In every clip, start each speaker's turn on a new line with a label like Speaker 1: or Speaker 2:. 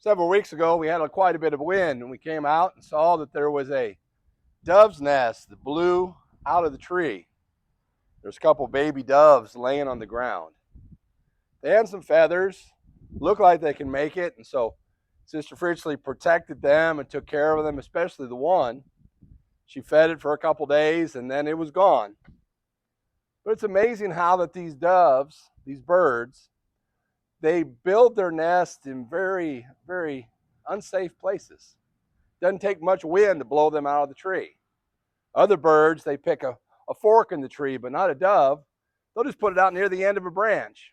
Speaker 1: Several weeks ago, we had quite a bit of wind, and we came out and saw that there was a dove's nest that blew out of the tree. There's a couple baby doves laying on the ground. They had some feathers, look like they can make it, and so Sister Fritchley protected them and took care of them, especially the one. She fed it for a couple days, and then it was gone. But it's amazing how that these doves, these birds, they build their nest in very, very unsafe places. Doesn't take much wind to blow them out of the tree. Other birds, they pick a fork in the tree, but not a dove. They'll just put it out near the end of a branch.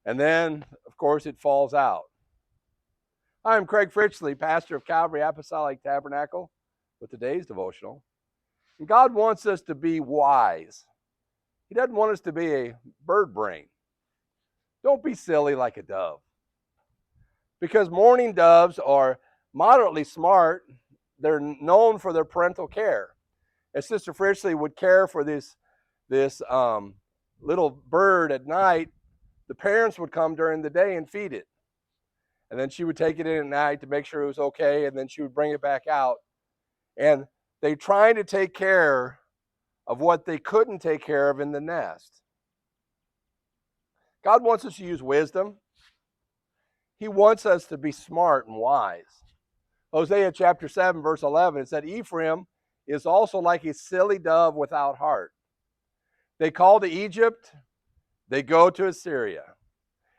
Speaker 1: And then, of course, it falls out. I'm Craig Fritchley, pastor of Calvary, Apostolic, Tabernacle, with today's devotional. And God wants us to be wise. He doesn't want us to be a bird brain. Don't be silly like a dove. Because mourning doves are moderately smart. They're known for their parental care. As Sister Fritchley would care for this little bird at night, the parents would come during the day and feed it. And then she would take it in at night to make sure it was okay, and then she would bring it back out. And they tried to take care of what they couldn't take care of in the nest. God wants us to use wisdom. He wants us to be smart and wise. Hosea chapter 7, verse 11, it said, Ephraim is also like a silly dove without heart. They call to Egypt, they go to Assyria.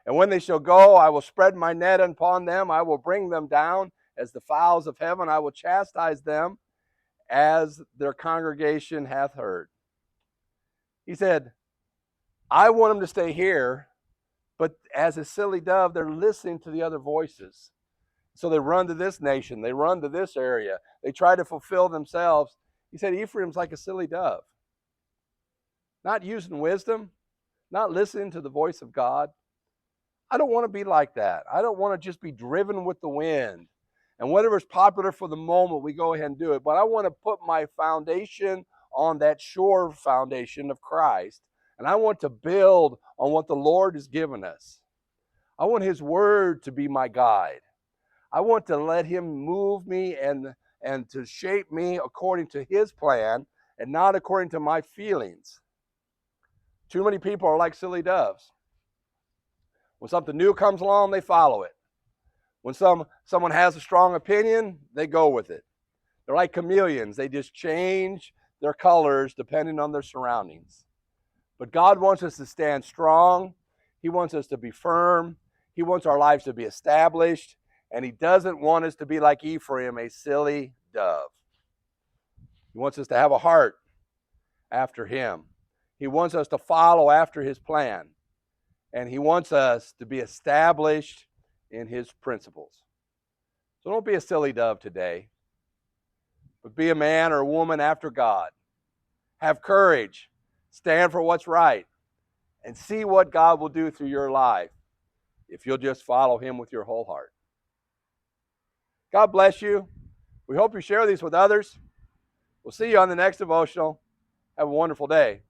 Speaker 1: And when they shall go, I will spread my net upon them. I will bring them down as the fowls of heaven. I will chastise them as their congregation hath heard. He said, I want them to stay here, but as a silly dove, they're listening to the other voices. So they run to this nation. They run to this area. They try to fulfill themselves. He said, Ephraim's like a silly dove. Not using wisdom, not listening to the voice of God. I don't want to be like that. I don't want to just be driven with the wind. And whatever's popular for the moment, we go ahead and do it. But I want to put my foundation on that sure foundation of Christ. And I want to build on what the Lord has given us. I want His Word to be my guide. I want to let Him move me and to shape me according to His plan and not according to my feelings. Too many people are like silly doves. When something new comes along, they follow it. When someone has a strong opinion, they go with it. They're like chameleons. They just change their colors depending on their surroundings. But God wants us to stand strong. He wants us to be firm. He wants our lives to be established. And He doesn't want us to be like Ephraim, a silly dove. He wants us to have a heart after Him. He wants us to follow after His plan. And He wants us to be established in His principles. So don't be a silly dove today, but be a man or a woman after God. Have courage. Stand for what's right. And see what God will do through your life if you'll just follow Him with your whole heart. God bless you. We hope you share these with others. We'll see you on the next devotional. Have a wonderful day.